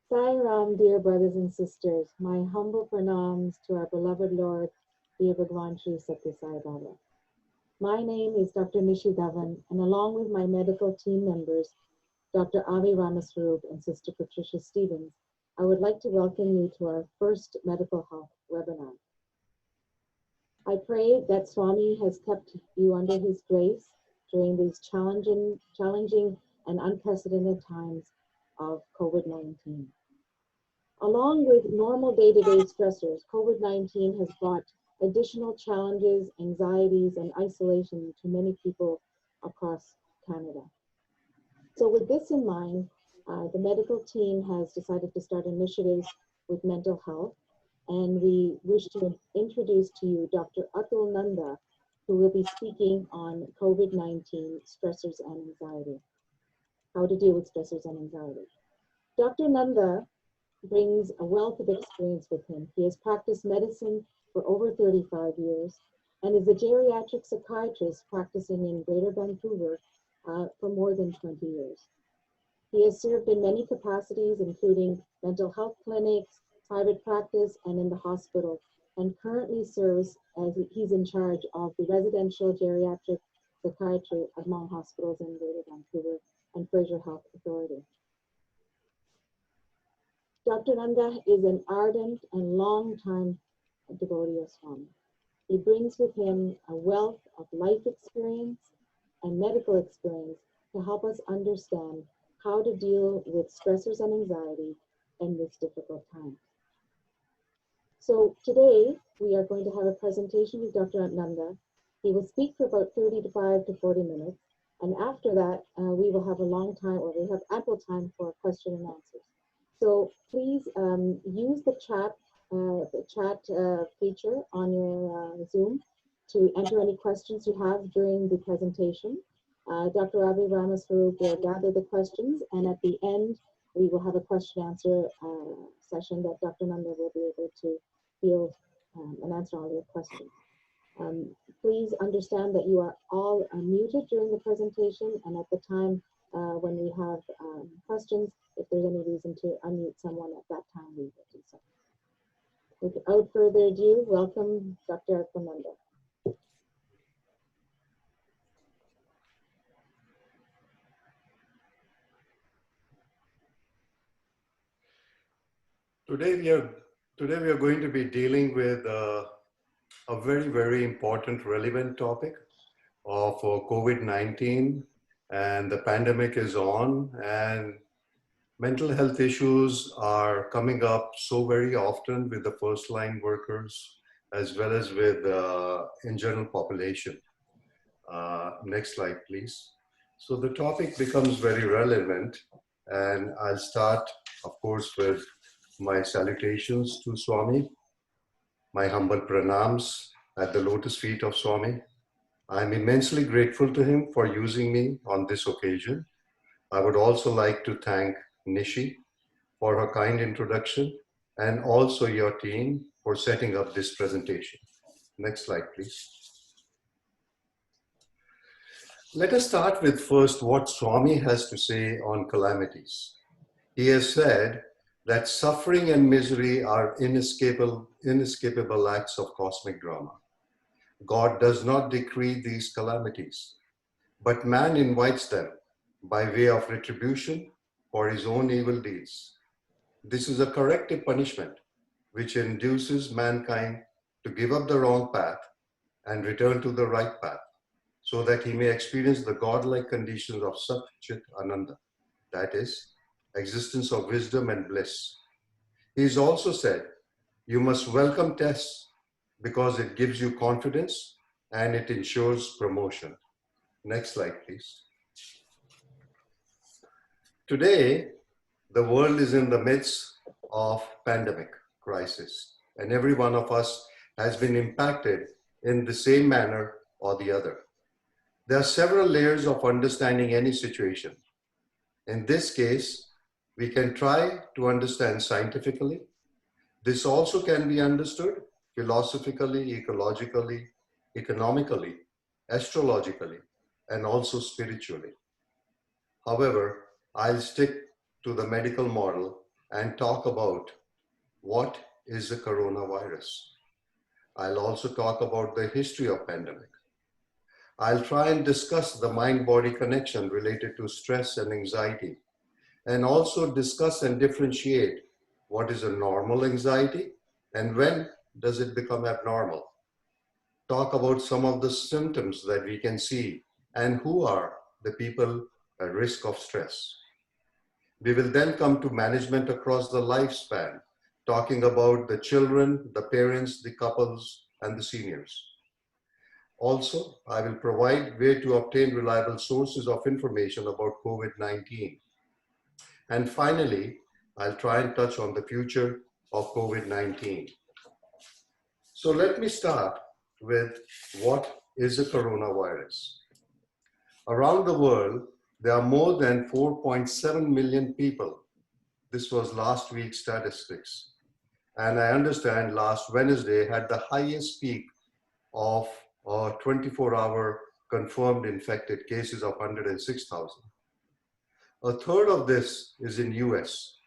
Sai Ram, dear brothers and sisters, my humble pranams to our beloved Lord, dear Bhagwan Sri Satya Sai Baba. My name is Dr. Nishi Dhawan, and along with my medical team members, Dr. Avi Ramaswarup and Sister Patricia Stevens, I would like to welcome you to our first medical health webinar. I pray that Swami has kept you under his grace during these challenging and unprecedented times of COVID-19. Along with normal day-to-day stressors, COVID-19 has brought additional challenges, anxieties, and isolation to many people across Canada. So with this in mind, the medical team has decided to start initiatives with mental health, and we wish to introduce to you Dr. Atul Nanda, who will be speaking on COVID-19 stressors and anxiety, how to deal with stressors and anxiety. Dr. Nanda brings a wealth of experience with him. He has practiced medicine for over 35 years and is a geriatric psychiatrist practicing in Greater Vancouver for more than 20 years. He has served in many capacities, including mental health clinics, private practice, and in the hospital, and currently serves as he's in charge of the residential geriatric psychiatry at Mount Hospitals in Greater Vancouver and Fraser Health Authority. Dr. Nanda is an ardent and long-time devotee of Swami. He brings with him a wealth of life experience and medical experience to help us understand how to deal with stressors and anxiety in this difficult time. So today we are going to have a presentation with Dr. Nanda. He will speak for about 35 to 40 minutes, and after that we will have a long time, or we have ample time for question and answers. So please use the chat feature on your Zoom to enter any questions you have during the presentation. Dr. Avi Ramaswarup will gather the questions, and at the end, we will have a question-answer session that Dr. Nanda will be able to field and answer all your questions. Please understand that you are all muted during the presentation, and at the time when we have questions, if there's any reason to unmute someone at that time, we will do so. Without further ado, welcome Dr. Atul Nanda. Today we are going to be dealing with a very important, relevant topic of COVID-19, and the pandemic is on, and mental health issues are coming up so very often with the first line workers as well as with in general population. Next slide, please. So the topic becomes very relevant, and I'll start, of course, with my salutations to Swami, my humble pranams at the lotus feet of Swami. I'm immensely grateful to him for using me on this occasion. I would also like to thank Nishi for her kind introduction, and also your team for setting up this presentation. Next slide, please. Let us start with first what Swami has to say on calamities. He has said that suffering and misery are inescapable acts of cosmic drama. God does not decree these calamities, but man invites them by way of retribution for his own evil deeds. This is a corrective punishment which induces mankind to give up the wrong path and return to the right path, so that he may experience the godlike conditions of Sat Chit Ananda, that is, existence of wisdom and bliss. He has also said, you must welcome tests because it gives you confidence and it ensures promotion. Next slide, please. Today, the world is in the midst of pandemic crisis, and every one of us has been impacted in the same manner or the other. There are several layers of understanding any situation. In this case, we can try to understand scientifically. This also can be understood philosophically, ecologically, economically, astrologically, and also spiritually. However, I'll stick to the medical model and talk about what is the coronavirus. I'll also talk about the history of pandemic. I'll try and discuss the mind-body connection related to stress and anxiety, and also discuss and differentiate what is a normal anxiety and when does it become abnormal. Talk about some of the symptoms that we can see and who are the people at risk of stress. We will then come to management across the lifespan, talking about the children, the parents, the couples, and the seniors. Also, I will provide where to obtain reliable sources of information about COVID-19. And finally, I'll try and touch on the future of COVID-19. So let me start with what is a coronavirus. Around the world, there are more than 4.7 million people. This was last week's statistics. And I understand last Wednesday had the highest peak of 24-hour confirmed infected cases of 106,000. A third of this is in US.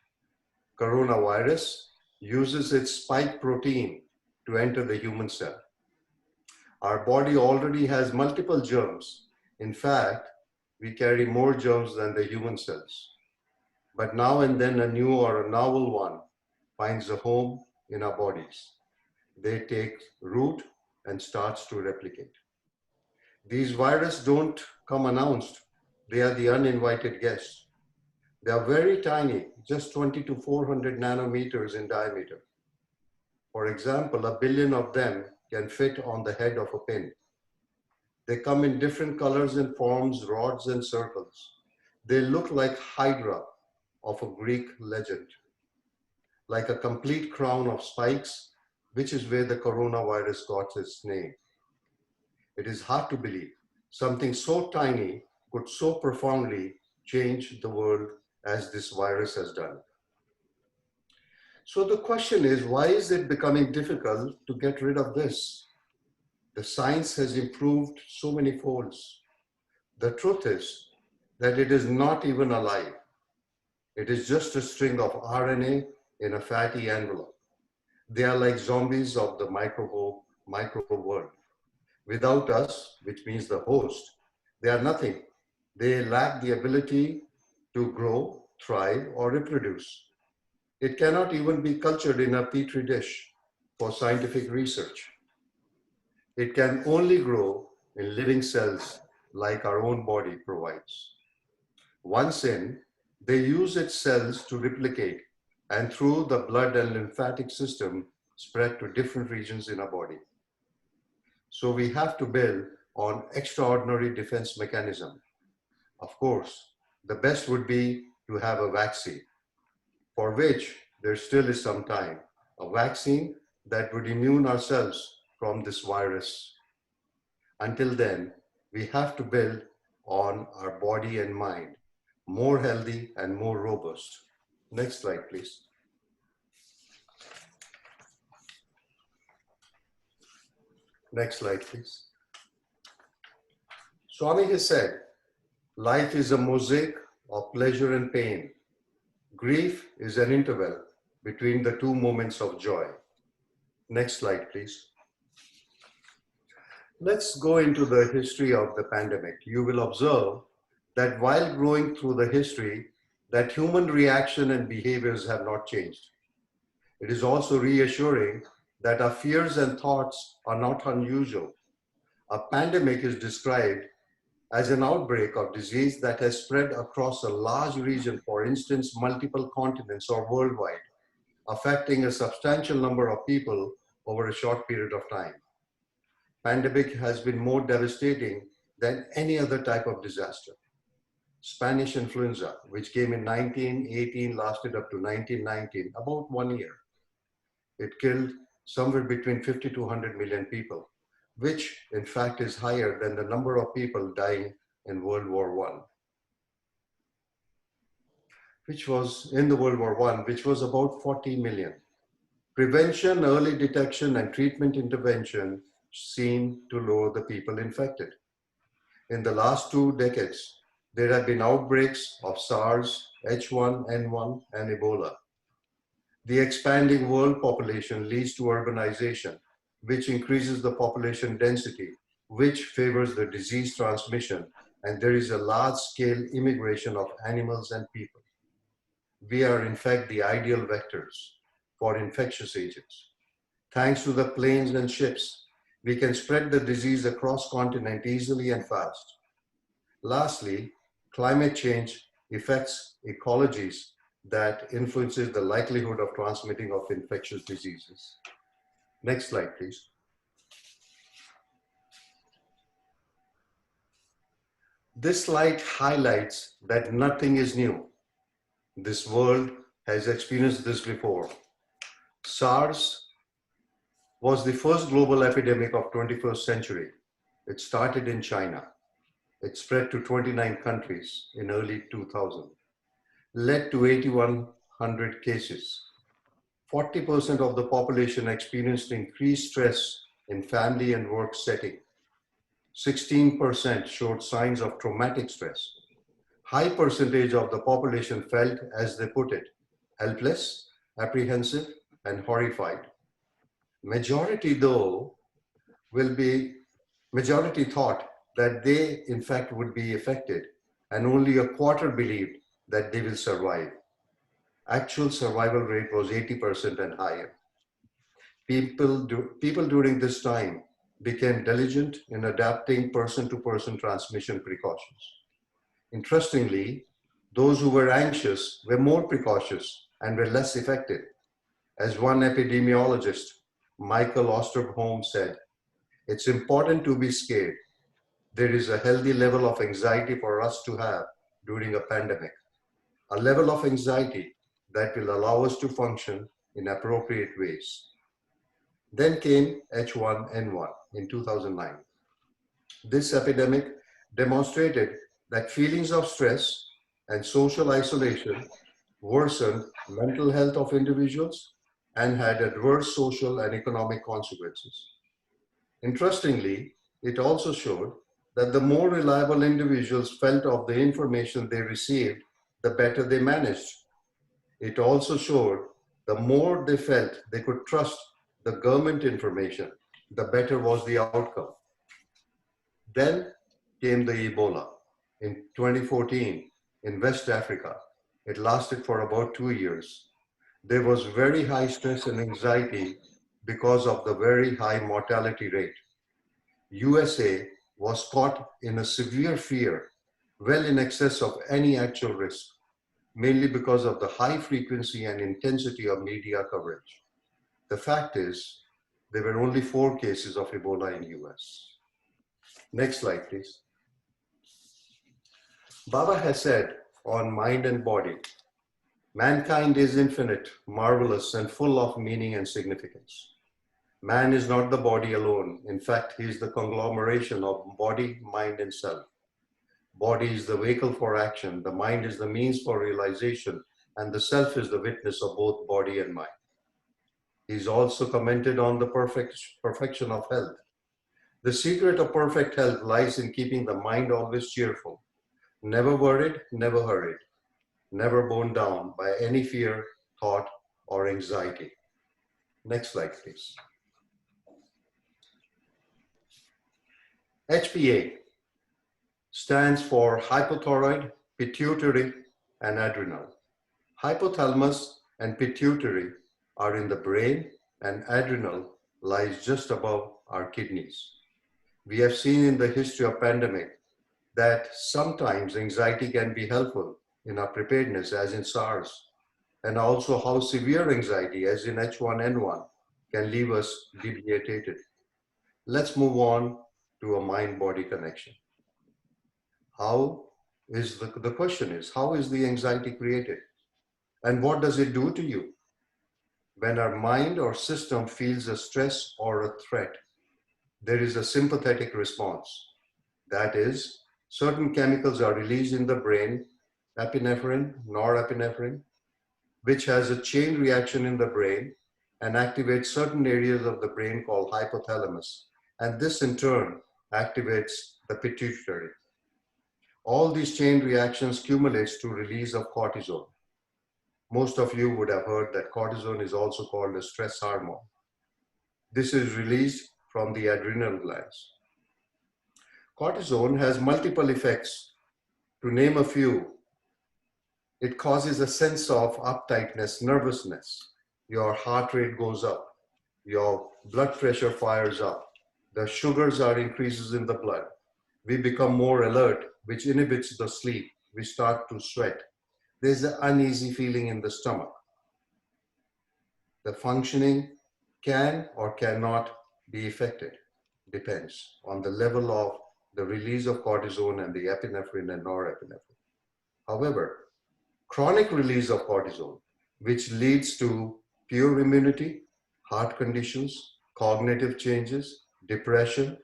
Coronavirus uses its spike protein to enter the human cell. Our body already has multiple germs. In fact, we carry more germs than the human cells. But now and then a new or a novel one finds a home in our bodies. They take root and starts to replicate. These viruses don't come announced. They are the uninvited guests. They are very tiny, just 20 to 400 nanometers in diameter. For example, a billion of them can fit on the head of a pin. They come in different colors and forms, rods and circles. They look like Hydra of a Greek legend, like a complete crown of spikes, which is where the coronavirus got its name. It is hard to believe something so tiny could so profoundly change the world as this virus has done. So the question is, why is it becoming difficult to get rid of this? The science has improved so many folds. The truth is that it is not even alive. It is just a string of RNA in a fatty envelope. They are like zombies of the microbe world. Without us, which means the host, they are nothing. They lack the ability to grow, thrive, or reproduce. It cannot even be cultured in a petri dish for scientific research. It can only grow in living cells like our own body provides. Once in, they use its cells to replicate and through the blood and lymphatic system spread to different regions in our body. So we have to build on extraordinary defense mechanism. Of course, the best would be to have a vaccine, for which there still is some time. A vaccine that would immune ourselves from this virus. Until then, we have to build on our body and mind, more healthy and more robust. Next slide, please. Next slide, please. Swami has said, life is a mosaic of pleasure and pain. Grief is an interval between the two moments of joy. Next slide, please. Let's go into the history of the pandemic. You will observe that while going through the history, that human reaction and behaviors have not changed. It is also reassuring that our fears and thoughts are not unusual. A pandemic is described as an outbreak of disease that has spread across a large region, for instance, multiple continents or worldwide, affecting a substantial number of people over a short period of time. Pandemic has been more devastating than any other type of disaster. Spanish influenza, which came in 1918, lasted up to 1919, about 1 year. It killed somewhere between 50 to 100 million people, which in fact is higher than the number of people dying in World War I, which was in the World War I, which was about 40 million. Prevention, early detection, and treatment intervention seem to lower the people infected. In the last 2 decades, There have been outbreaks of SARS, H1N1, and Ebola. The expanding world population leads to urbanization, which increases the population density, which favors the disease transmission, and there is a large-scale immigration of animals and people. We are in fact the ideal vectors for infectious agents. Thanks to the planes and ships, we can spread the disease across continent easily and fast. Lastly, climate change affects ecologies that influences the likelihood of transmitting of infectious diseases. Next slide, please. This slide highlights that nothing is new. This world has experienced this before. SARS was the first global epidemic of 21st century. It started in China. It spread to 29 countries in early 2000, led to 8,100 cases. 40% of the population experienced increased stress in family and work setting. 16% showed signs of traumatic stress. High percentage of the population felt, as they put it, helpless, apprehensive, and horrified. Majority, though, majority thought that they, in fact, would be affected, and only a quarter believed that they will survive. Actual survival rate was 80% and higher. People during this time became diligent in adapting person-to-person transmission precautions. Interestingly, those who were anxious were more precautious and were less affected. As one epidemiologist, Michael Osterholm, said, "It's important to be scared. There is a healthy level of anxiety for us to have during a pandemic, a level of anxiety that will allow us to function in appropriate ways." Then came H1N1 in 2009. This epidemic demonstrated that feelings of stress and social isolation worsened mental health of individuals and had adverse social and economic consequences. Interestingly, it also showed that the more reliable individuals felt of the information they received, the better they managed. It also showed the more they felt they could trust the government information, the better was the outcome. Then came the Ebola in 2014 in West Africa. It lasted for about 2 years. There was very high stress and anxiety because of the very high mortality rate. USA was caught in a severe fear, well in excess of any actual risk, mainly because of the high frequency and intensity of media coverage. The fact is, there were only 4 cases of Ebola in US. Next slide, please. Baba has said on Mind and Body, mankind is infinite, marvelous, and full of meaning and significance. Man is not the body alone. In fact, he is the conglomeration of body, mind, and self. Body is the vehicle for action, the mind is the means for realization, and the self is the witness of both body and mind. He's also commented on the perfection of health. The secret of perfect health lies in keeping the mind always cheerful, never worried, never hurried, never borne down by any fear, thought, or anxiety. Next slide, please. HPA stands for hypothyroid, pituitary, and adrenal. Hypothalamus and pituitary are in the brain, and adrenal lies just above our kidneys. We have seen in the history of pandemic that sometimes anxiety can be helpful in our preparedness, as in SARS, and also how severe anxiety, as in H1N1, can leave us debilitated. Let's move on to a mind-body connection. The question is, how is the anxiety created? And what does it do to you? When our mind or system feels a stress or a threat, there is a sympathetic response. That is, certain chemicals are released in the brain, epinephrine, norepinephrine, which has a chain reaction in the brain and activates certain areas of the brain called hypothalamus. And this in turn activates the pituitary. All these chain reactions cumulates to release of cortisol. Most of you would have heard that cortisol is also called a stress hormone. This is released from the adrenal glands. Cortisol has multiple effects. To name a few, it causes a sense of uptightness, nervousness. Your heart rate goes up. Your blood pressure fires up. The sugars are increases in the blood. We become more alert, which inhibits the sleep. We start to sweat. There's an uneasy feeling in the stomach. The functioning can or cannot be affected. Depends on the level of the release of cortisol and the epinephrine and norepinephrine. However, chronic release of cortisol, which leads to poor immunity, heart conditions, cognitive changes, depression,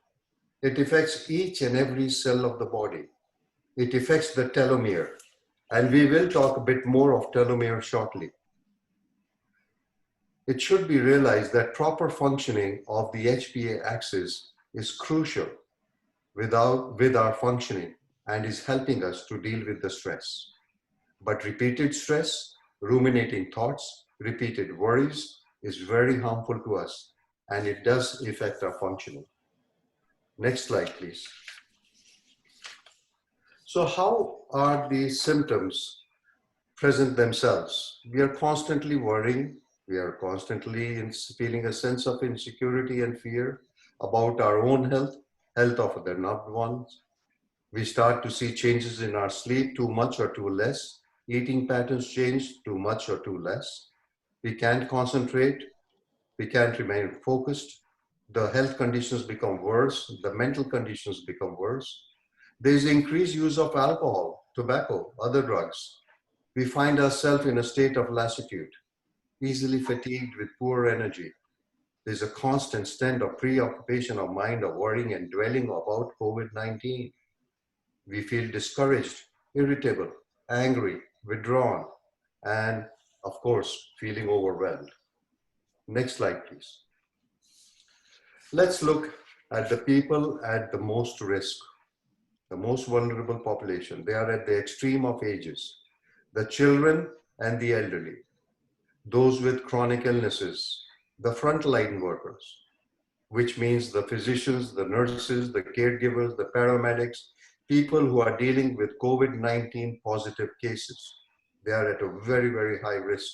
it affects each and every cell of the body. It affects the telomere. And we will talk a bit more of telomere shortly. It should be realized that proper functioning of the HPA axis is crucial with our functioning and is helping us to deal with the stress. But repeated stress, ruminating thoughts, repeated worries is very harmful to us, and it does affect our functioning. Next slide, please. So how are these symptoms present themselves? We are constantly worrying. We are constantly feeling a sense of insecurity and fear about our own health, health of the loved ones. We start to see changes in our sleep, too much or too less. Eating patterns change, too much or too less. We can't concentrate. We can't remain focused. The health conditions become worse. The mental conditions become worse. There is increased use of alcohol, tobacco, other drugs. We find ourselves in a state of lassitude, easily fatigued with poor energy. There's a constant stand of preoccupation of mind of worrying and dwelling about COVID-19. We feel discouraged, irritable, angry, withdrawn, and of course, feeling overwhelmed. Next slide, please. Let's look at the people at the most risk, the most vulnerable population. They are at the extreme of ages, the children and the elderly, those with chronic illnesses, the frontline workers, which means the physicians, the nurses, the caregivers, the paramedics, people who are dealing with COVID-19 positive cases. They are at a very, very high risk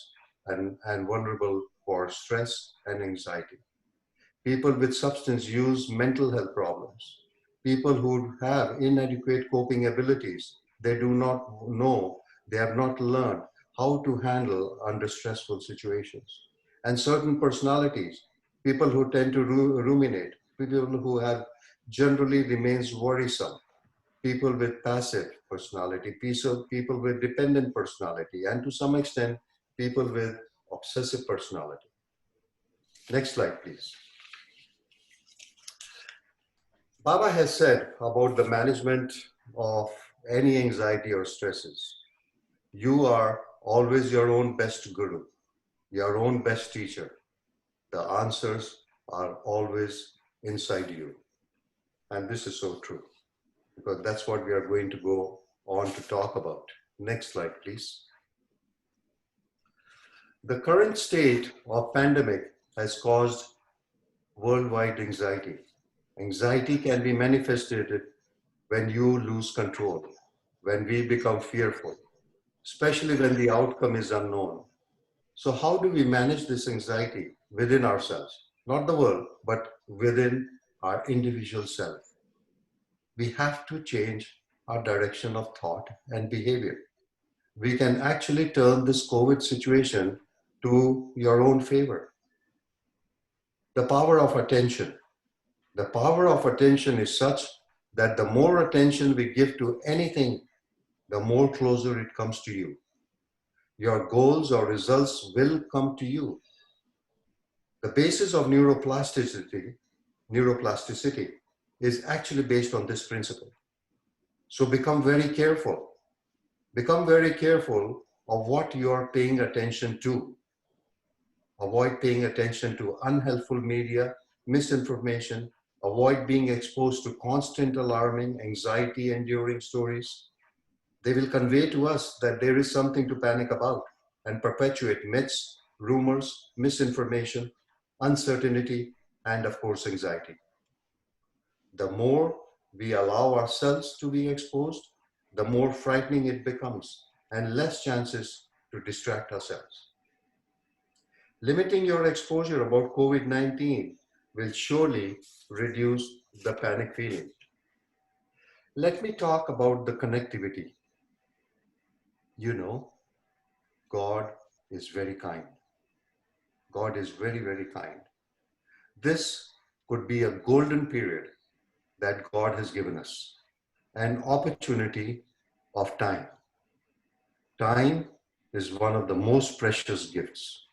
and vulnerable for stress and anxiety. People with substance use, mental health problems, people who have inadequate coping abilities. They do not know, they have not learned how to handle under stressful situations. And certain personalities, people who tend to ruminate, people who have generally remains worrisome, people with passive personality, people with dependent personality, and to some extent, people with obsessive personality. Next slide, please. Baba has said about the management of any anxiety or stresses. You are always your own best guru, your own best teacher. The answers are always inside you. And this is so true, because that's what we are going to go on to talk about. Next slide, please. The current state of pandemic has caused worldwide anxiety. Anxiety can be manifested when you lose control, when we become fearful, especially when the outcome is unknown. So how do we manage this anxiety within ourselves? Not the world, but within our individual self. We have to change our direction of thought and behavior. We can actually turn this COVID situation to your own favor. The power of attention. The power of attention is such that the more attention we give to anything, the more closer it comes to you. Your goals or results will come to you. The basis of neuroplasticity is actually based on this principle. So become very careful. Become very careful of what you are paying attention to. Avoid paying attention to unhelpful media, misinformation. Avoid being exposed to constant alarming, anxiety-enduring stories. They will convey to us that there is something to panic about and perpetuate myths, rumors, misinformation, uncertainty, and of course, anxiety. The more we allow ourselves to be exposed, the more frightening it becomes and less chances to distract ourselves. Limiting your exposure about COVID 19 will surely reduce the panic feeling. Let me talk about the connectivity. You know, God is very kind. God is very, very kind. This could be a golden period that God has given us, an opportunity of time. Time is one of the most precious gifts.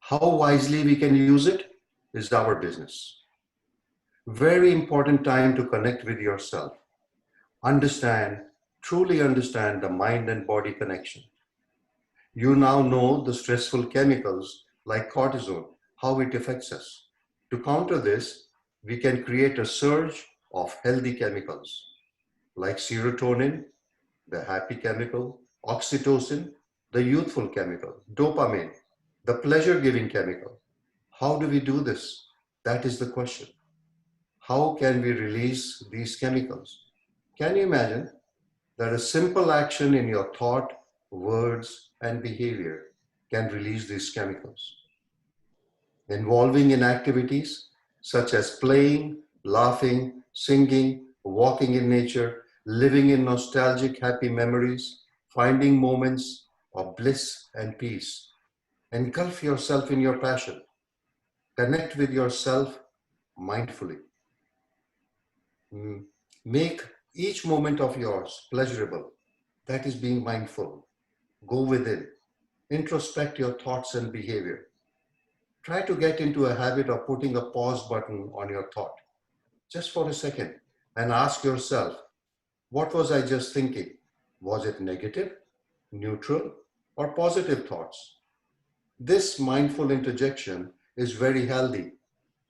How wisely we can use it is our business. Very important time to connect with yourself. Understand, truly understand the mind and body connection. You now know the stressful chemicals like cortisol, how it affects us. To counter this, we can create a surge of healthy chemicals like serotonin, the happy chemical, oxytocin, the youthful chemical, dopamine, the pleasure giving chemical. How do we do this? That is the question. How can we release these chemicals? Can you imagine that a simple action in your thought, words, and behavior can release these chemicals? Involving in activities such as playing, laughing, singing, walking in nature, living in nostalgic happy memories, finding moments of bliss and peace. Engulf yourself in your passion. Connect with yourself mindfully. Mm. Make each moment of yours pleasurable. That is being mindful. Go within. Introspect your thoughts and behavior. Try to get into a habit of putting a pause button on your thought just for a second and ask yourself, what was I just thinking? Was it negative, neutral, or positive thoughts? This mindful interjection is very healthy.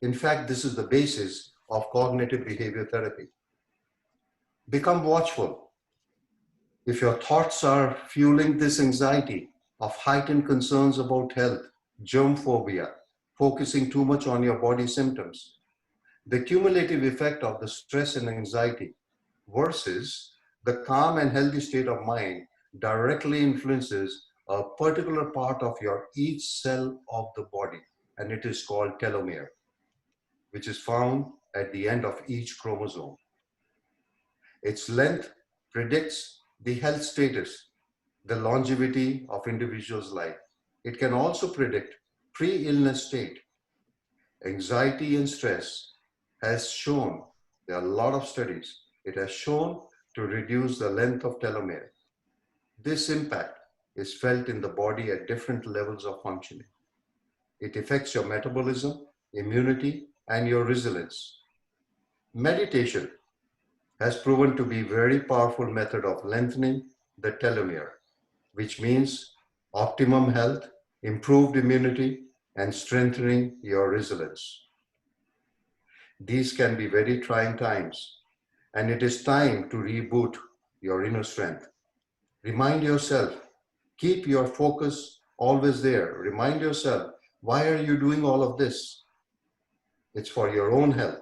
In fact, this is the basis of cognitive behavior therapy. Become watchful. If your thoughts are fueling this anxiety of heightened concerns about health, germ phobia, focusing too much on your body symptoms, the cumulative effect of the stress and anxiety versus the calm and healthy state of mind directly influences a particular part of your each cell of the body, and it is called telomere, which is found at the end of each chromosome. Its length predicts the health status, the longevity of individual's life. It can also predict pre-illness state. Anxiety and stress has shown, there are a lot of studies, it has shown to reduce the length of telomere. This impact is felt in the body at different levels of functioning. It affects your metabolism, immunity, and your resilience. Meditation has proven to be a very powerful method of lengthening the telomere, which means optimum health, improved immunity, and strengthening your resilience. These can be very trying times, and it is time to reboot your inner strength. Remind yourself, keep your focus always there. Remind yourself, why are you doing all of this? It's for your own health,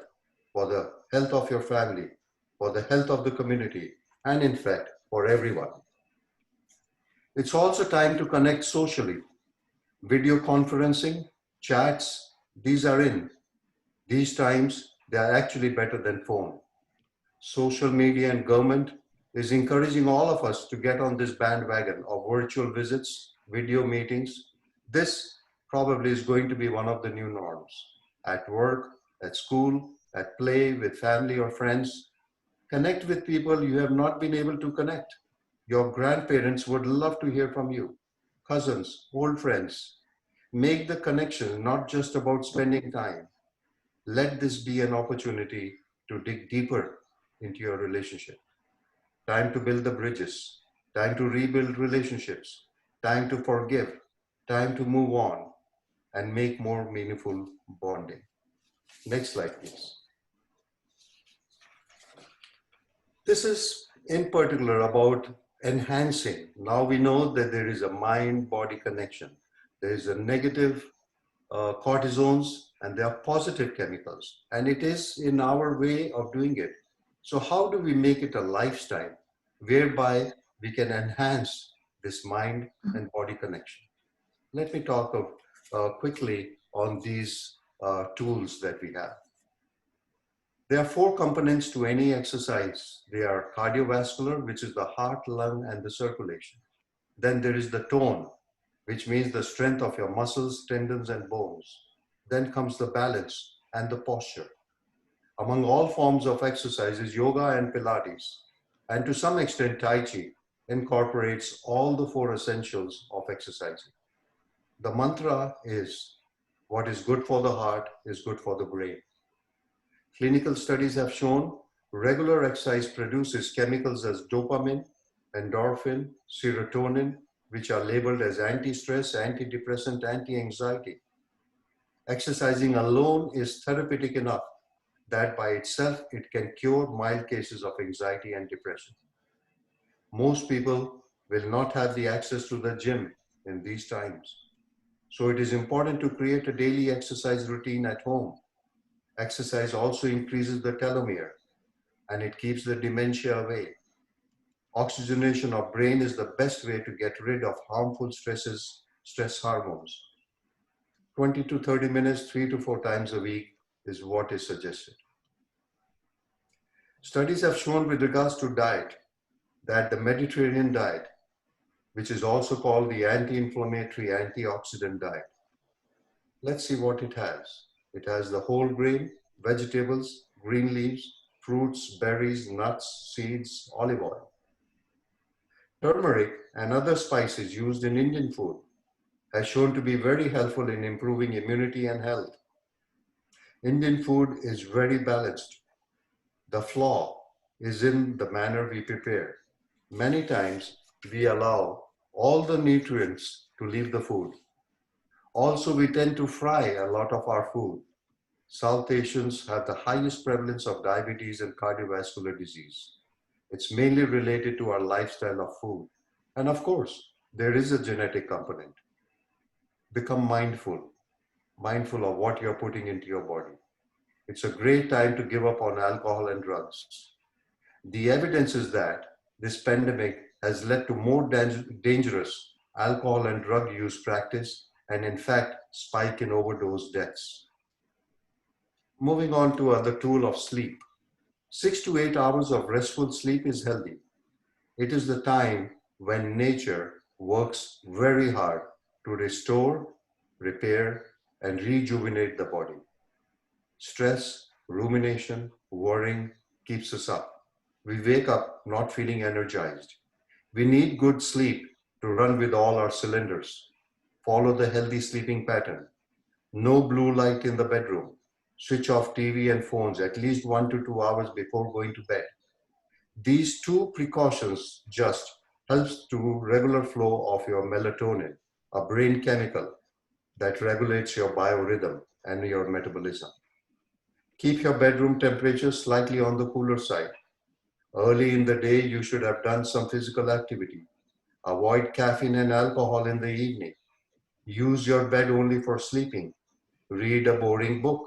for the health of your family, for the health of the community, and in fact, for everyone. It's also time to connect socially. Video conferencing, chats, these are in. These times, they are actually better than phone. Social media and government is encouraging all of us to get on this bandwagon of virtual visits, video meetings. This probably is going to be one of the new norms. At work, at school, at play, with family or friends. Connect with people you have not been able to connect. Your grandparents would love to hear from you. Cousins, old friends. Make the connection not just about spending time. Let this be an opportunity to dig deeper into your relationship. Time to build the bridges, time to rebuild relationships, time to forgive, time to move on and make more meaningful bonding. Next slide, please. This is in particular about enhancing. Now we know that there is a mind-body connection. There is a negative cortisones and there are positive chemicals. And it is in our way of doing it. So how do we make it a lifestyle whereby we can enhance this mind and body connection? Let me talk quickly on these tools that we have. There are four components to any exercise. They are cardiovascular, which is the heart, lung, and the circulation. Then there is the tone, which means the strength of your muscles, tendons, and bones. Then comes the balance and the posture. Among all forms of exercises, yoga and Pilates, and to some extent Tai Chi, incorporates all the four essentials of exercising. The mantra is, what is good for the heart is good for the brain. Clinical studies have shown regular exercise produces chemicals as dopamine, endorphin, serotonin, which are labeled as anti-stress, antidepressant, anti-anxiety. Exercising alone is therapeutic enough that by itself it can cure mild cases of anxiety and depression. Most people will not have the access to the gym in these times. So it is important to create a daily exercise routine at home. Exercise also increases the telomere and it keeps the dementia away. Oxygenation of brain is the best way to get rid of harmful stress hormones. 20 to 30 minutes, 3 to 4 times a week is what is suggested. Studies have shown with regards to diet that the Mediterranean diet, which is also called the anti-inflammatory, antioxidant diet, let's see what it has. It has the whole grain, vegetables, green leaves, fruits, berries, nuts, seeds, olive oil. Turmeric and other spices used in Indian food has shown to be very helpful in improving immunity and health. Indian food is very balanced. The flaw is in the manner we prepare. Many times we allow all the nutrients to leave the food. Also, we tend to fry a lot of our food. South Asians have the highest prevalence of diabetes and cardiovascular disease. It's mainly related to our lifestyle of food. And of course, there is a genetic component. Become mindful of what you're putting into your body. It's a great time to give up on alcohol and drugs. The evidence is that this pandemic has led to more dangerous alcohol and drug use practice and in fact spike in overdose deaths. Moving on to the tool of sleep. 6 to 8 hours of restful sleep is healthy. It is the time when nature works very hard to restore, repair, and rejuvenate the body. Stress, rumination, worrying keeps us up. We wake up not feeling energized. We need good sleep to run with all our cylinders. Follow the healthy sleeping pattern. No blue light in the bedroom. Switch off TV and phones at least 1 to 2 hours before going to bed. These two precautions just helps to regular flow of your melatonin, a brain chemical that regulates your biorhythm and your metabolism. Keep your bedroom temperature slightly on the cooler side. Early in the day, you should have done some physical activity. Avoid caffeine and alcohol in the evening. Use your bed only for sleeping. Read a boring book.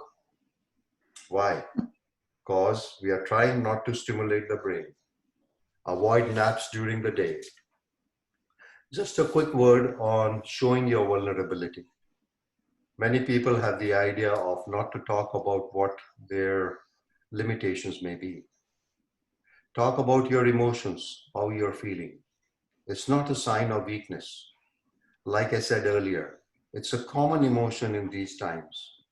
Why? Because we are trying not to stimulate the brain. Avoid naps during the day. Just a quick word on showing your vulnerability. Many people have the idea of not to talk about what their limitations may be. Talk about your emotions, how you're feeling. It's not a sign of weakness. Like I said earlier, it's a common emotion in these times.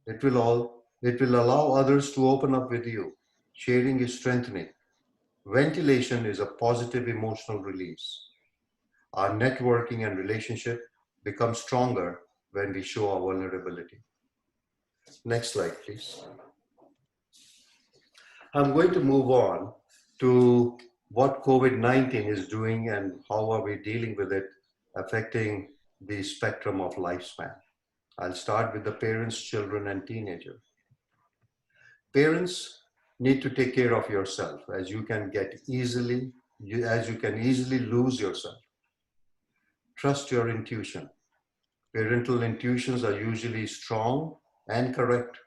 It will allow others to open up with you. Sharing is strengthening. Ventilation is a positive emotional release. Our networking and relationship become stronger when we show our vulnerability. Next slide, please. I'm going to move on to what COVID-19 is doing and how are we dealing with it affecting the spectrum of lifespan. I'll start with the parents, children, and teenagers. Parents need to take care of yourself as you can get easily as you can easily lose yourself. Trust your intuition. Parental intuitions are usually strong and correct.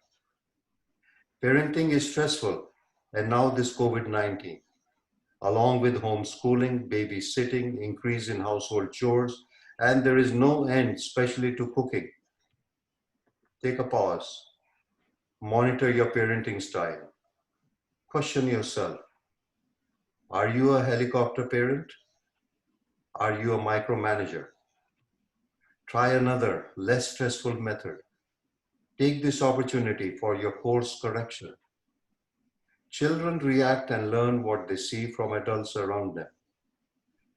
Parenting is stressful, and now this COVID-19, along with homeschooling, babysitting, increase in household chores, and there is no end, especially to cooking. Take a pause. Monitor your parenting style. Question yourself. Are you a helicopter parent? Are you a micromanager? Try another, less stressful method. Take this opportunity for your course correction. Children react and learn what they see from adults around them.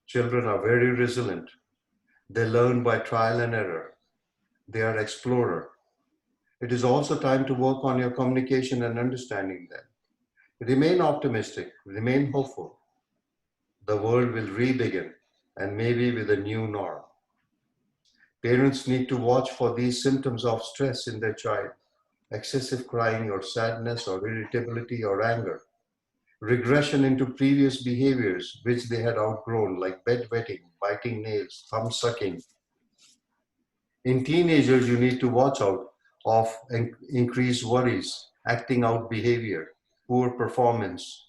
Children are very resilient. They learn by trial and error. They are explorer. It is also time to work on your communication and understanding them. Remain optimistic, remain hopeful. The world will re-begin, and maybe with a new norm. Parents need to watch for these symptoms of stress in their child: excessive crying or sadness or irritability or anger, regression into previous behaviors which they had outgrown, like bedwetting, biting nails, thumb sucking. In teenagers, you need to watch out of increased worries, acting out behavior, poor performance,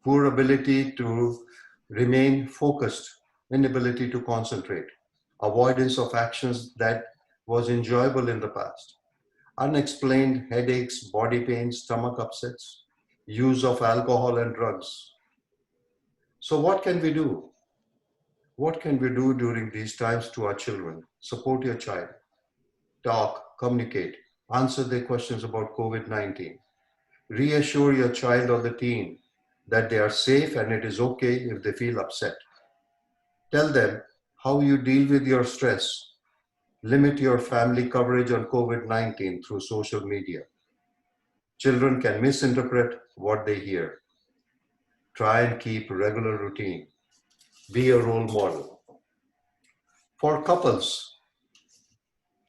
poor ability to remain focused, inability to concentrate, avoidance of actions that was enjoyable in the past, unexplained headaches, body pains, stomach upsets, use of alcohol and drugs. So what can we do? What can we do during these times to our children? Support your child. Talk, communicate, answer their questions about COVID-19. Reassure your child or the teen that they are safe and it is okay if they feel upset. Tell them how you deal with your stress. Limit your family coverage on COVID-19 through social media. Children can misinterpret what they hear. Try and keep regular routine. Be a role model. For couples,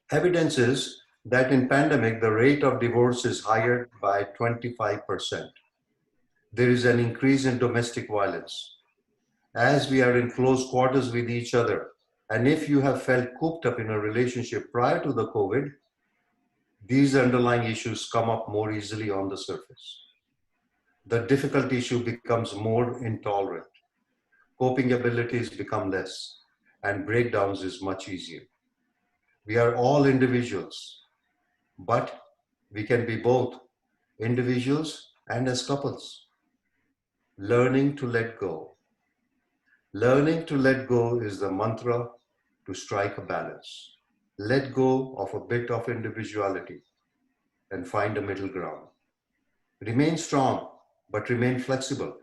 evidence is that in pandemic, the rate of divorce is higher by 25%. There is an increase in domestic violence. As we are in close quarters with each other, and if you have felt cooped up in a relationship prior to the COVID, these underlying issues come up more easily on the surface. The difficult issue becomes more intolerant. Coping abilities become less, and breakdowns is much easier. We are all individuals, but we can be both individuals and as couples. Learning to let go. Learning to let go is the mantra to strike a balance. Let go of a bit of individuality and find a middle ground. Remain strong, but remain flexible.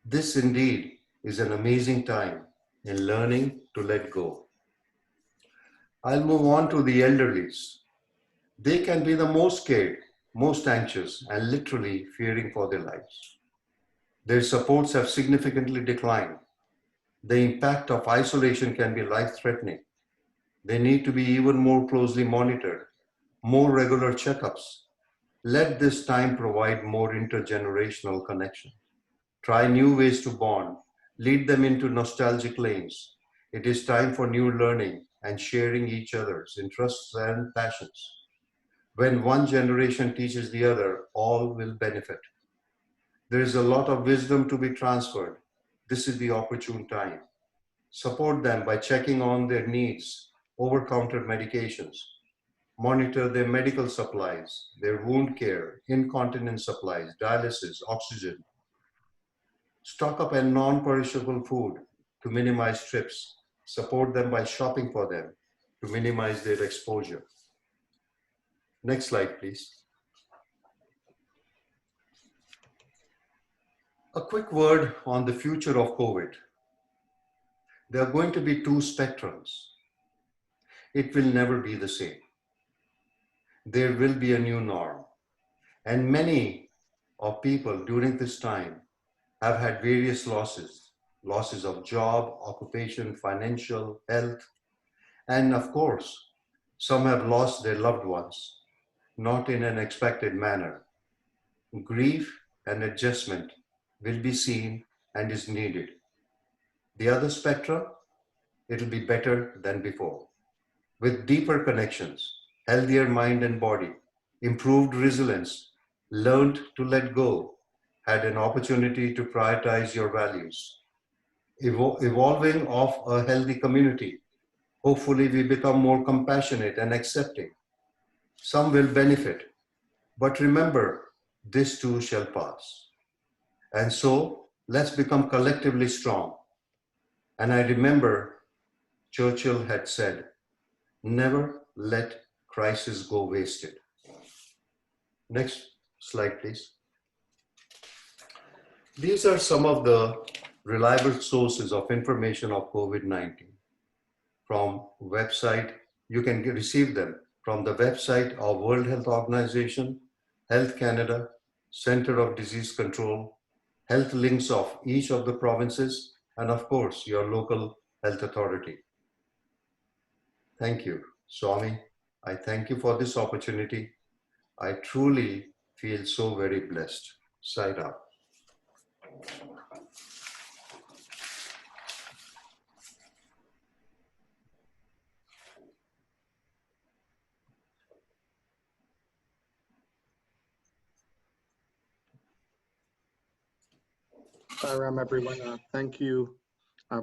This indeed is an amazing time in learning to let go. I'll move on to the elderlies. They can be the most scared, most anxious, and literally fearing for their lives. Their supports have significantly declined. The impact of isolation can be life-threatening. They need to be even more closely monitored, more regular checkups. Let this time provide more intergenerational connection. Try new ways to bond. Lead them into nostalgic lanes. It is time for new learning and sharing each other's interests and passions. When one generation teaches the other, all will benefit. There is a lot of wisdom to be transferred. This is the opportune time. Support them by checking on their needs, over-counter medications, monitor their medical supplies, their wound care, incontinence supplies, dialysis, oxygen. Stock up on non-perishable food to minimize trips. Support them by shopping for them to minimize their exposure. Next slide, please. A quick word on the future of COVID. There are going to be two spectrums. It will never be the same. There will be a new norm. And many of people during this time have had various losses of job, occupation, financial, health, and of course, some have lost their loved ones, not in an expected manner. Grief and adjustment will be seen and is needed. The other spectrum, it'll be better than before, with deeper connections, healthier mind and body, improved resilience, learned to let go, had an opportunity to prioritize your values, evolving of a healthy community. Hopefully, we become more compassionate and accepting. Some will benefit, but remember, this too shall pass. And so, let's become collectively strong. And I remember Churchill had said, never let crisis go wasted. Next slide, please. These are some of the reliable sources of information of COVID-19 from website. You can receive them from the website of World Health Organization, Health Canada, Center of Disease Control, health links of each of the provinces, and of course, your local health authority. Thank you, Swami. I thank you for this opportunity. I truly feel so very blessed. Side up. Ram, everyone. Thank you,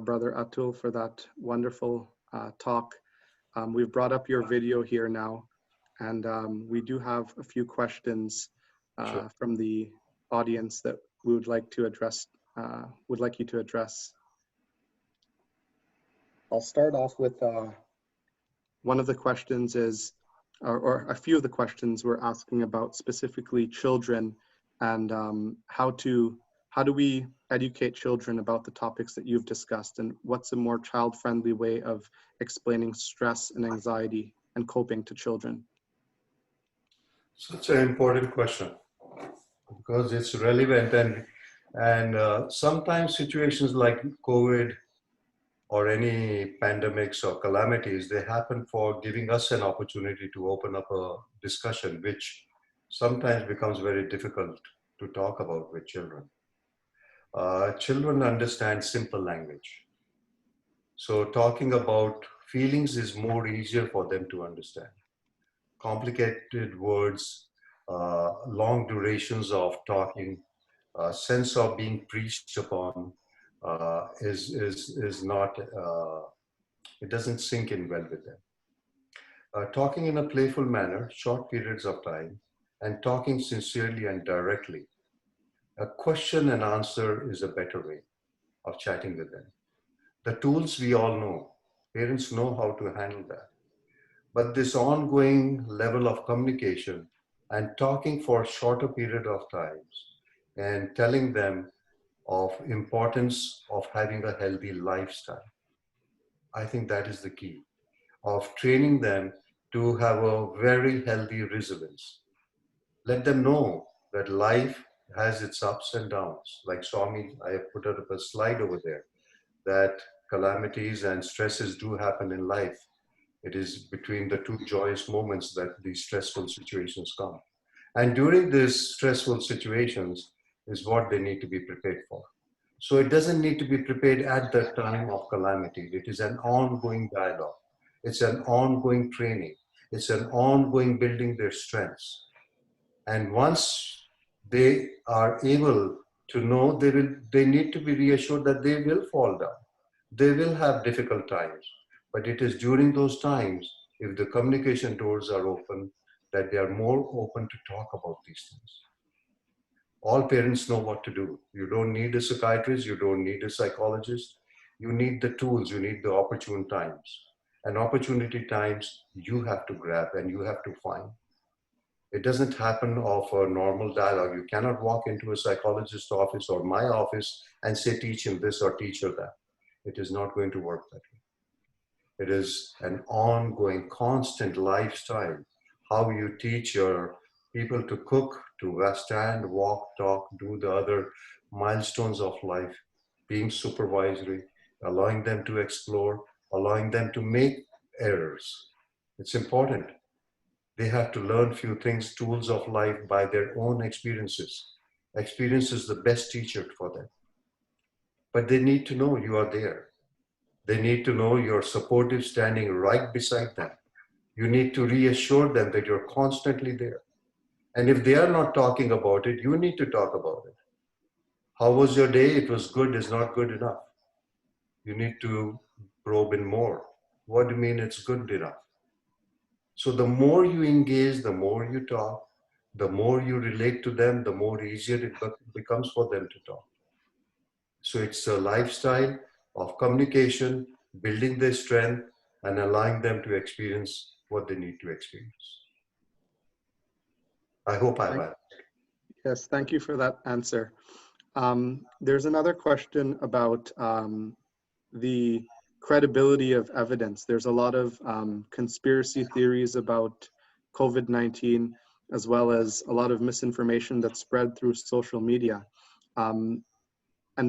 Brother Atul, for that wonderful talk. We've brought up your video here now, and we do have a few questions Sure. from the audience that we would like to address. Would like you to address. I'll start off with one of the questions is, or a few of the questions we're asking about specifically children and how do we educate children about the topics that you've discussed, and what's a more child-friendly way of explaining stress and anxiety and coping to children? Such an important question because it's relevant, and sometimes situations like COVID or any pandemics or calamities, they happen for giving us an opportunity to open up a discussion, which sometimes becomes very difficult to talk about with children. Children understand simple language. So talking about feelings is more easier for them to understand. Complicated words, long durations of talking, sense of being preached upon is not, it doesn't sink in well with them. Talking in a playful manner, short periods of time, and talking sincerely and directly. A question and answer is a better way of chatting with them. The tools we all know, parents know how to handle that. But this ongoing level of communication and talking for a shorter period of times and telling them of importance of having a healthy lifestyle. I think that is the key of training them to have a very healthy resilience. Let them know that life has its ups and downs. Like Swami, I have put up a slide over there that calamities and stresses do happen in life. It is between the two joyous moments that these stressful situations come. And during these stressful situations is what they need to be prepared for. So it doesn't need to be prepared at the time of calamity. It is an ongoing dialogue. It's an ongoing training. It's an ongoing building their strengths. And once they are able to know, they need to be reassured that they will fall down. They will have difficult times. But it is during those times, if the communication doors are open, that they are more open to talk about these things. All parents know what to do. You don't need a psychiatrist, you don't need a psychologist. You need the tools, you need the opportune times. And opportunity times you have to grab and you have to find. It doesn't happen off a normal dialogue. You cannot walk into a psychologist's office or my office and say, teach him this or teach her that. It is not going to work that way. It is an ongoing, constant lifestyle. How you teach your people to cook, to stand, walk, talk, do the other milestones of life, being supervisory, allowing them to explore, allowing them to make errors. It's important. They have to learn few things, tools of life by their own experiences. Experience is the best teacher for them. but they need to know you are there. They need to know you're supportive, standing right beside them. You need to reassure them that you're constantly there. And if they are not talking about it, you need to talk about it. How was your day? It was good is not good enough. You need to probe in more. What do you mean it's good enough? So the more you engage, the more you talk, the more you relate to them, the more easier it becomes for them to talk. So it's a lifestyle of communication, building their strength, and allowing them to experience what they need to experience. I hope I've answered. Yes, thank you for that answer. There's another question about the credibility of evidence. There's a lot of conspiracy theories about COVID-19, as well as a lot of misinformation that's spread through social media. And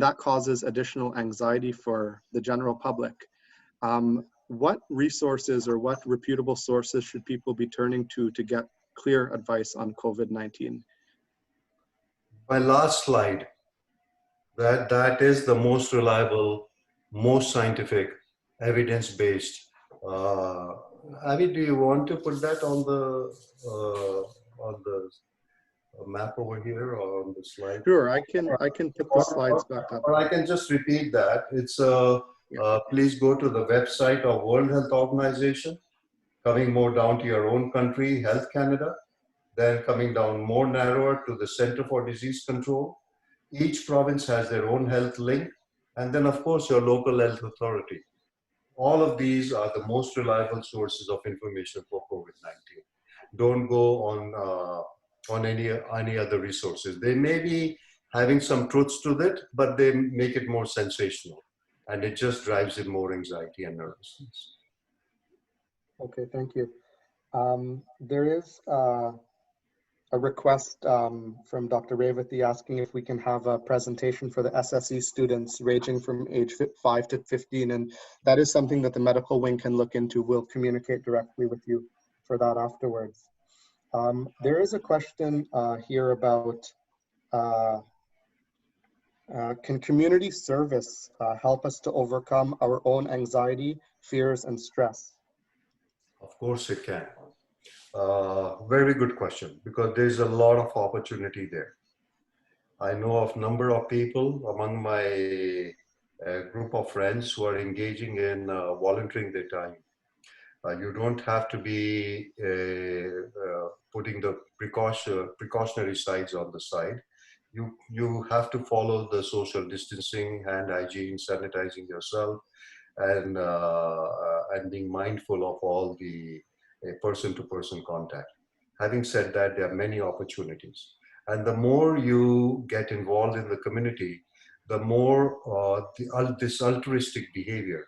that causes additional anxiety for the general public. What resources or what reputable sources should people be turning to get clear advice on COVID-19? My last slide, that is the most reliable, most scientific, evidence-based. Avi, do you want to put that on the map over here or on the slide? Sure, I can put the slides back up. Or I can just repeat that. It's please go to the website of World Health Organization, coming more down to your own country, Health Canada, then coming down more narrower to the Center for Disease Control. Each province has their own health link, and then of course your local health authority. All of these are the most reliable sources of information for COVID-19. Don't go on any other resources. They may be having some truths to it, but they make it more sensational, and it just drives in more anxiety and nervousness. Okay, thank you. There is a request from Dr. Revathi asking if we can have a presentation for the SSE students ranging from age 5 to 15, and that is something that the medical wing can look into. We'll communicate directly with you for that afterwards. There is a question here about can community service help us to overcome our own anxiety, fears, and stress? Of course it can. Very good question, because there's a lot of opportunity there. I know of number of people among my group of friends who are engaging in volunteering their time. You don't have to be putting the precautionary sides on the side. You have to follow the social distancing, hand hygiene, sanitizing yourself, and being mindful of all the person-to-person contact. Having said that, there are many opportunities. And the more you get involved in the community, the more this altruistic behavior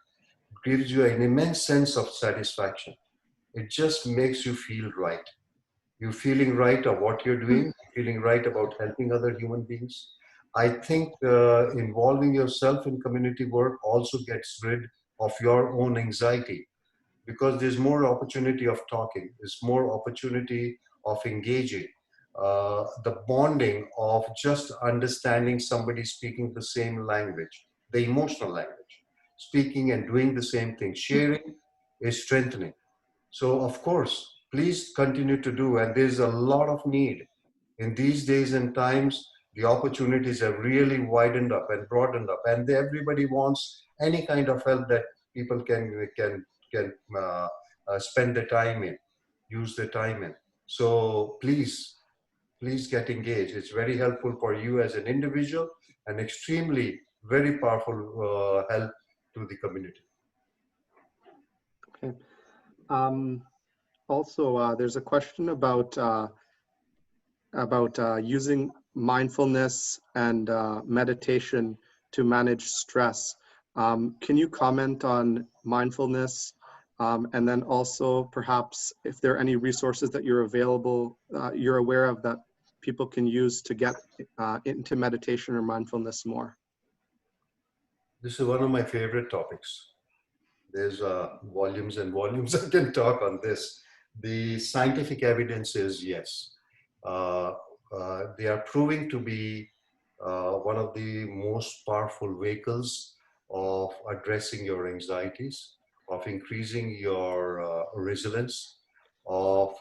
gives you an immense sense of satisfaction. It just makes you feel right. You're feeling right of what you're doing, feeling right about helping other human beings. I think involving yourself in community work also gets rid of your own anxiety, because there's more opportunity of talking, there's more opportunity of engaging. The bonding of just understanding somebody speaking the same language, the emotional language, speaking and doing the same thing, sharing is strengthening. So of course, please continue to do, and there's a lot of need. In these days and times, the opportunities have really widened up and broadened up, and everybody wants any kind of help that people can spend their time in, use their time in. So please get engaged. It's very helpful for you as an individual and extremely very powerful help to the community. Okay. Also, there's a question about using mindfulness and meditation to manage stress. Can you comment on mindfulness, and then also perhaps if there are any resources that you're aware of that people can use to get into meditation or mindfulness more? This is one of my favorite topics. There's volumes and volumes I can talk on this. The scientific evidence is yes. They are proving to be one of the most powerful vehicles of addressing your anxieties, of increasing your resilience, of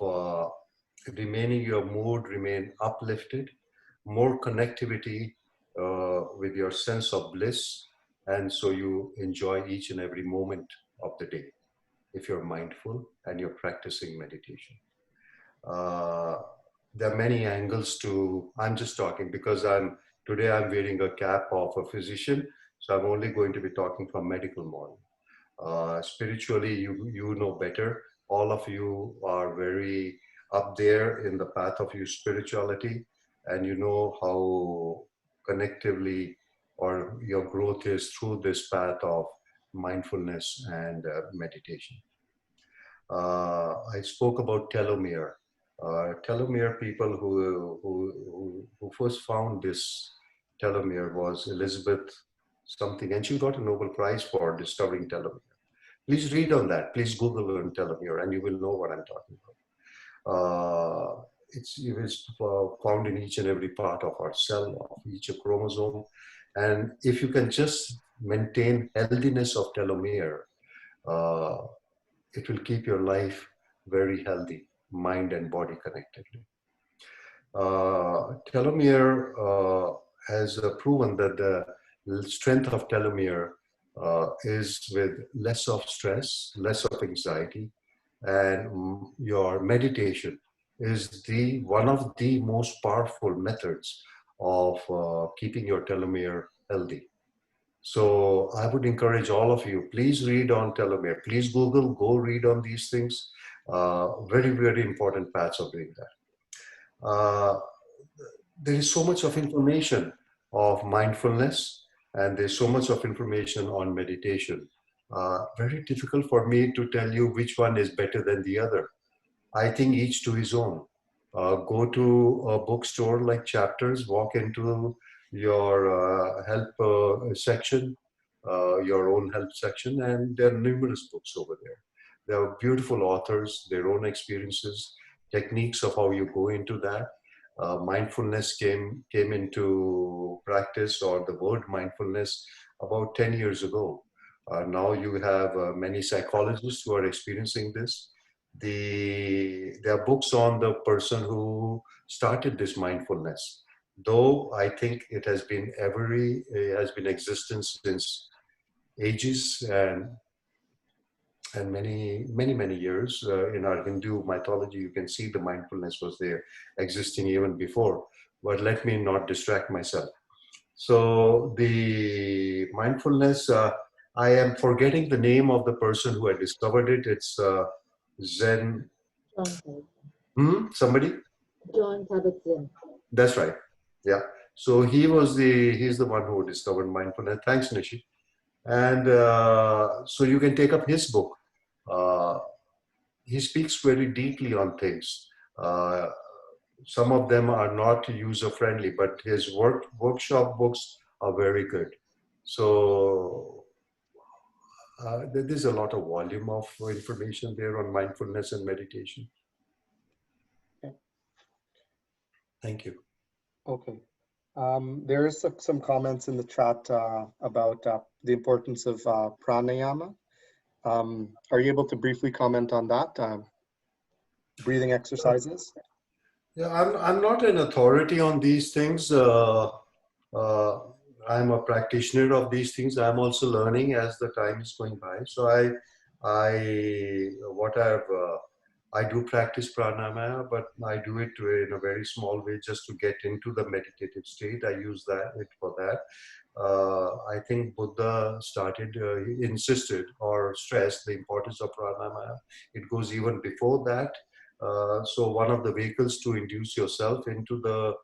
remaining your mood remain uplifted, more connectivity with your sense of bliss, and so you enjoy each and every moment of the day if you're mindful and you're practicing meditation. Uh, there are many angles to, I'm just talking because today I'm wearing a cap of a physician, so I'm only going to be talking from medical model. Spiritually, you know better. All of you are very up there in the path of your spirituality, and you know how connectively or your growth is through this path of mindfulness and meditation. I spoke about telomere. Telomere people who first found this telomere was Elizabeth something, and she got a Nobel Prize for discovering telomere. Please read on that. Please Google on telomere, and you will know what I'm talking about. It is found in each and every part of our cell, of each chromosome, and if you can just maintain healthiness of telomere, uh, it will keep your life very healthy, mind and body connectedly. Telomere has proven that the strength of telomere is with less of stress, less of anxiety, and your meditation is the one of the most powerful methods of keeping your telomere healthy. So I would encourage all of you, please read on telomere. Please Google, go read on these things. Very, very important parts of doing that. There is so much of information of mindfulness, and there's so much of information on meditation. Very difficult for me to tell you which one is better than the other. I think each to his own. Go to a bookstore like Chapters, walk into your help section, your own help section, and there are numerous books over there. There are beautiful authors, their own experiences, techniques of how you go into that. Mindfulness came into practice, or the word mindfulness, about 10 years ago. Now you have many psychologists who are experiencing this. There are books on the person who started this mindfulness, though I think it has been existence since ages, and many years. In our Hindu mythology, you can see the mindfulness was there, existing even before. But let me not distract myself. So the mindfulness, I am forgetting the name of the person who had discovered it. It's Zen. John Kabat. Somebody? John Kabat-Zinn. That's right. Yeah. So he's the one who discovered mindfulness. Thanks, Nishi. And so you can take up his book. He speaks very deeply on things. Uh, some of them are not user friendly, but his workshop books are very good. So there's a lot of volume of information there on mindfulness and meditation. Okay. Thank you. Okay. There is some comments in the chat about the importance of pranayama. Are you able to briefly comment on that? Breathing exercises? Yeah, I'm not an authority on these things. Uh, I'm a practitioner of these things. I'm also learning as the time is going by. So I do practice pranayama, but I do it in a very small way just to get into the meditative state. I use it for that. I think Buddha he insisted or stressed the importance of pranayama. It goes even before that. So one of the vehicles to induce yourself into the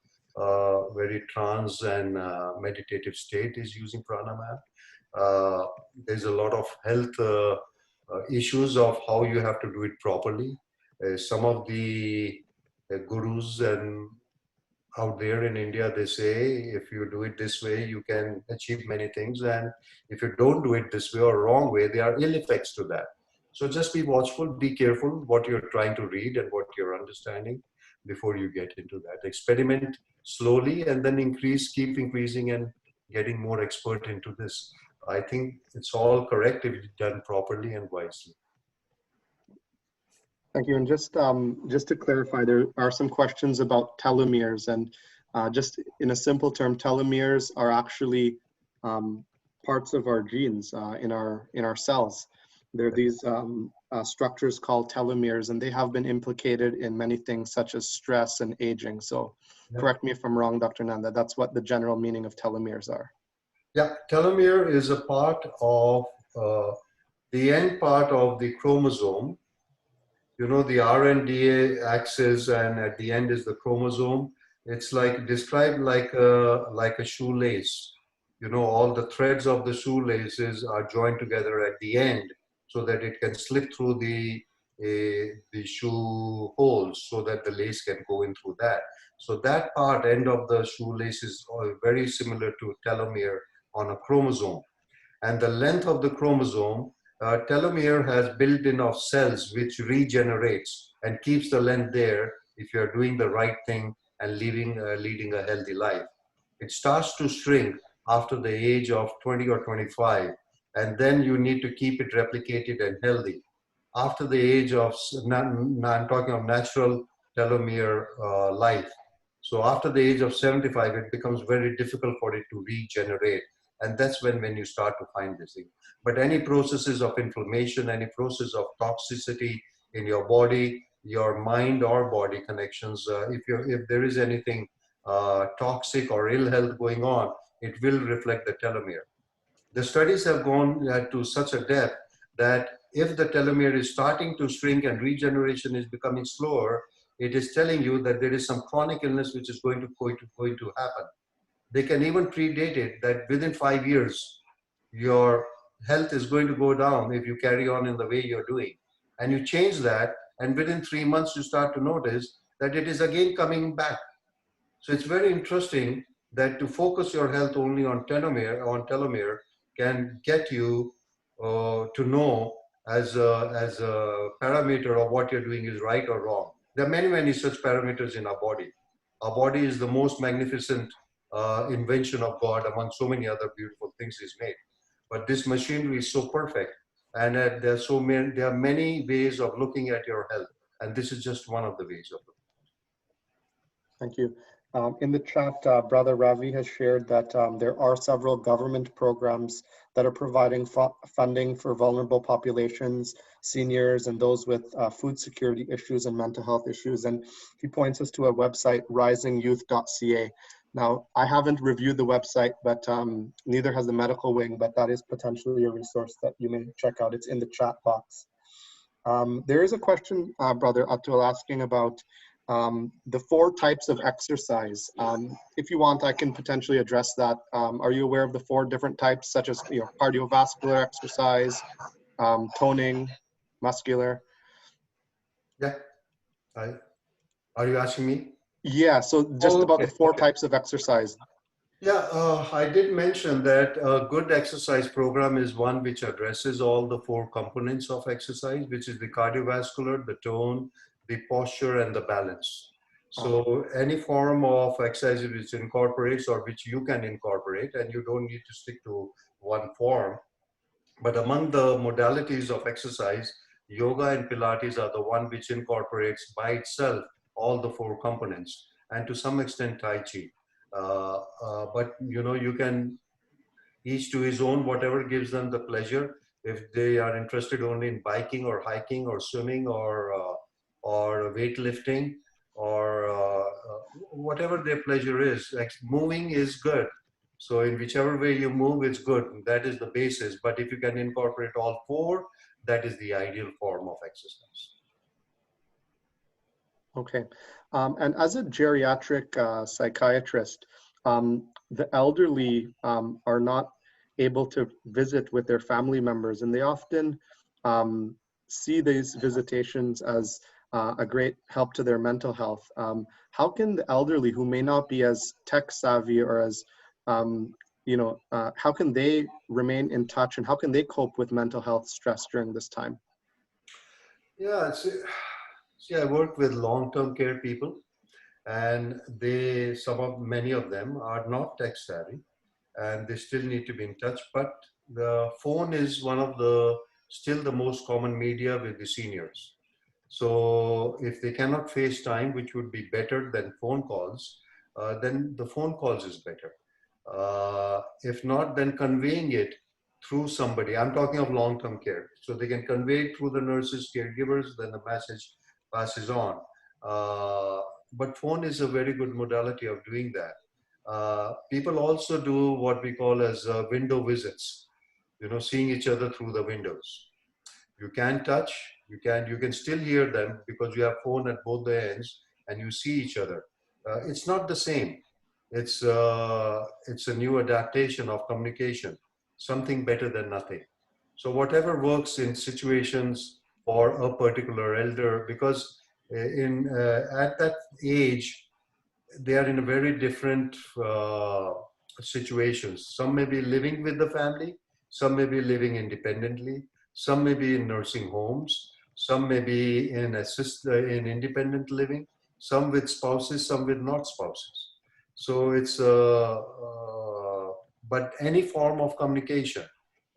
very trance and meditative state is using pranayama. There's a lot of health issues of how you have to do it properly. Some of the gurus and out there in India, they say if you do it this way, you can achieve many things. And if you don't do it this way or wrong way, there are ill effects to that. So just be watchful, be careful what you're trying to read and what you're understanding. before you get into that. Experiment slowly and then keep increasing and getting more expert into this. I think it's all correct if it's done properly and wisely. Thank you. And just to clarify, there are some questions about telomeres, and just in a simple term, telomeres are actually parts of our genes in our cells. There are these structures called telomeres, and they have been implicated in many things such as stress and aging. So correct me if I'm wrong, Dr. Nanda, that's what the general meaning of telomeres are. Yeah, telomere is a part of the end part of the chromosome. You know, the RNDA axis, and at the end is the chromosome. It's like described like a shoelace. You know, all the threads of the shoelaces are joined together at the end so that it can slip through the shoe holes so that the lace can go in through that. So that part, end of the shoelace, is very similar to telomere on a chromosome. And the length of the chromosome, telomere has built-in of cells which regenerates and keeps the length there if you're doing the right thing and leading a healthy life. It starts to shrink after the age of 20 or 25, and then you need to keep it replicated and healthy. After the age of, I'm talking of natural telomere life. So after the age of 75, it becomes very difficult for it to regenerate. And that's when you start to find this thing. But any processes of inflammation, any process of toxicity in your body, your mind or body connections, if there is anything toxic or ill health going on, it will reflect the telomere. The studies have gone to such a depth that if the telomere is starting to shrink and regeneration is becoming slower, it is telling you that there is some chronic illness which is going to happen. They can even predate it that within 5 years, your health is going to go down if you carry on in the way you're doing. And you change that, and within 3 months, you start to notice that it is again coming back. So it's very interesting that to focus your health only on telomere can get you to know as a parameter of what you're doing is right or wrong. There are many such parameters in our body. Our body is the most magnificent invention of God among so many other beautiful things He's made. But this machinery is so perfect, and there are many ways of looking at your health, and this is just one of the ways of looking. Thank you. In the chat, Brother Ravi has shared that there are several government programs that are providing funding for vulnerable populations, seniors, and those with food security issues and mental health issues. And he points us to a website, risingyouth.ca. Now, I haven't reviewed the website, but neither has the medical wing, but that is potentially a resource that you may check out. It's in the chat box. There is a question, Brother Atul, asking about the 4 types of exercise. If you want, I can potentially address that. Are you aware of the 4 different types, such as cardiovascular exercise, toning, muscular? Yeah. Are you asking me? Yeah, so just about the 4 types of exercise. Yeah, I did mention that a good exercise program is one which addresses all the 4 components of exercise, which is the cardiovascular, the tone, the posture, and the balance. So any form of exercise which incorporates or which you can incorporate, and you don't need to stick to one form. But among the modalities of exercise, yoga and Pilates are the one which incorporates by itself all the 4 components, and to some extent Tai Chi. But you can each to his own, whatever gives them the pleasure. If they are interested only in biking or hiking or swimming or weightlifting or whatever their pleasure is, moving is good. So in whichever way you move, it's good. That is the basis. But if you can incorporate all 4, that is the ideal form of exercise. Okay. And as a geriatric psychiatrist, the elderly are not able to visit with their family members, and they often see these visitations as a great help to their mental health. How can the elderly who may not be as tech savvy or as, how can they remain in touch, and how can they cope with mental health stress during this time? Yeah, see, I work with long-term care people. and many of them are not tech savvy, and they still need to be in touch. But the phone is one of the still the most common media with the seniors. So if they cannot FaceTime, which would be better than phone calls, then the phone calls is better. If not, then conveying it through somebody. I'm talking of long-term care. So they can convey it through the nurses, caregivers, then the message passes on. But phone is a very good modality of doing that. People also do what we call as window visits, seeing each other through the windows. You can touch, you can still hear them because you have phone at both the ends and you see each other. It's not the same. It's a new adaptation of communication, something better than nothing. So whatever works in situations for a particular elder, because in at that age they are in a very different situations. Some may be living with the family, some may be living independently, some may be in nursing homes, some may be in independent living, some with spouses, some with not spouses. So but any form of communication,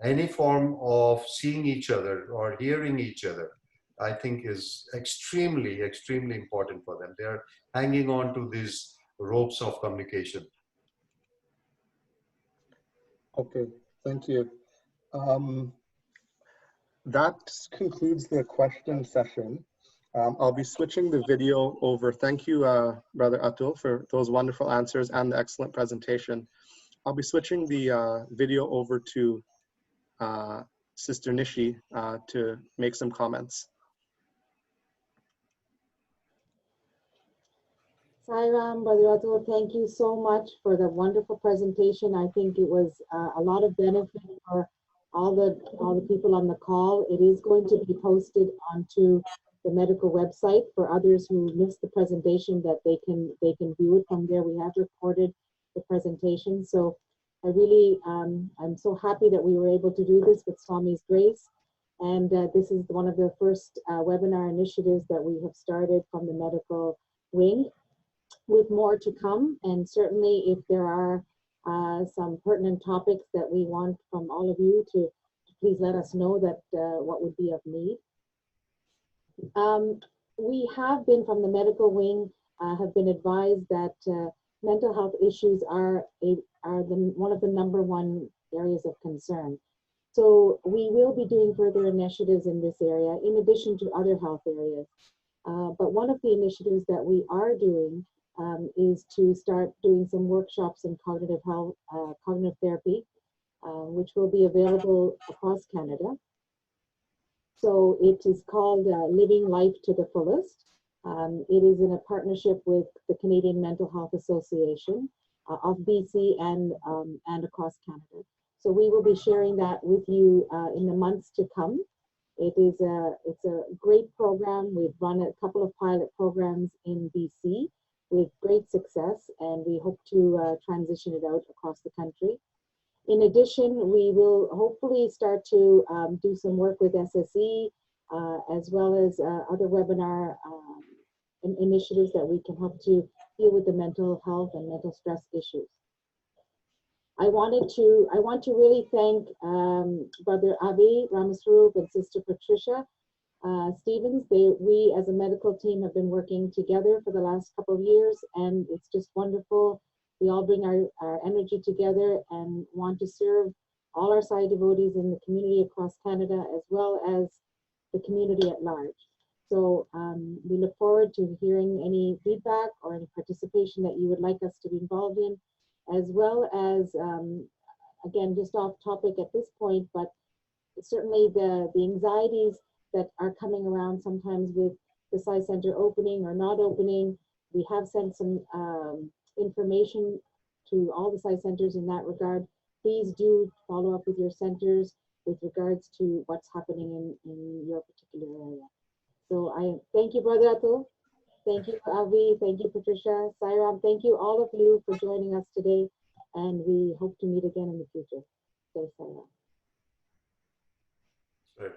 any form of seeing each other or hearing each other, I think is extremely, extremely important for them. They are hanging on to these ropes of communication. Okay, thank you. That concludes the question session. I'll be switching the video over. Thank you, Brother Atul, for those wonderful answers and the excellent presentation. I'll be switching the video over to Sister Nishi to make some comments. Sairam, Brother Atul, thank you so much for the wonderful presentation. I think it was a lot of benefit for all the people on the call. It is going to be posted onto the medical website for others who missed the presentation, that they can view it from there. We have recorded the presentation, so I really I'm so happy that we were able to do this with Swami's grace. And this is one of the first webinar initiatives that we have started from the medical wing, with more to come. And certainly if there are some pertinent topics that we want from all of you to please let us know that what would be of need. We have been, from the medical wing, have been advised that mental health issues are one of the #1 areas of concern. So we will be doing further initiatives in this area, in addition to other health areas. But one of the initiatives that we are doing is to start doing some workshops in cognitive health, cognitive therapy, which will be available across Canada. So it is called Living Life to the Fullest. It is in a partnership with the Canadian Mental Health Association of BC and across Canada. So we will be sharing that with you in the months to come. It's a great program. We've run a couple of pilot programs in BC with great success, and we hope to transition it out across the country. In addition, we will hopefully start to do some work with SSE, as well as other webinar initiatives that we can help to deal with the mental health and mental stress issues. I want to really thank Brother Avi Ramaswarup and Sister Patricia Stevens. We as a medical team have been working together for the last couple of years, and it's just wonderful. We all bring our energy together and want to serve all our Sai devotees in the community across Canada, as well as the community at large. So we look forward to hearing any feedback or any participation that you would like us to be involved in, as well as, again, just off topic at this point, but certainly the anxieties that are coming around sometimes with the Sai Center opening or not opening. We have sent some information to all the Sai Centers in that regard. Please do follow up with your centers with regards to what's happening in your particular area. So I thank you, Brother Atul. Thank you, Avi. Thank you, Patricia. Sairam, thank you, all of you, for joining us today. And we hope to meet again in the future. Stay Sairam. Right.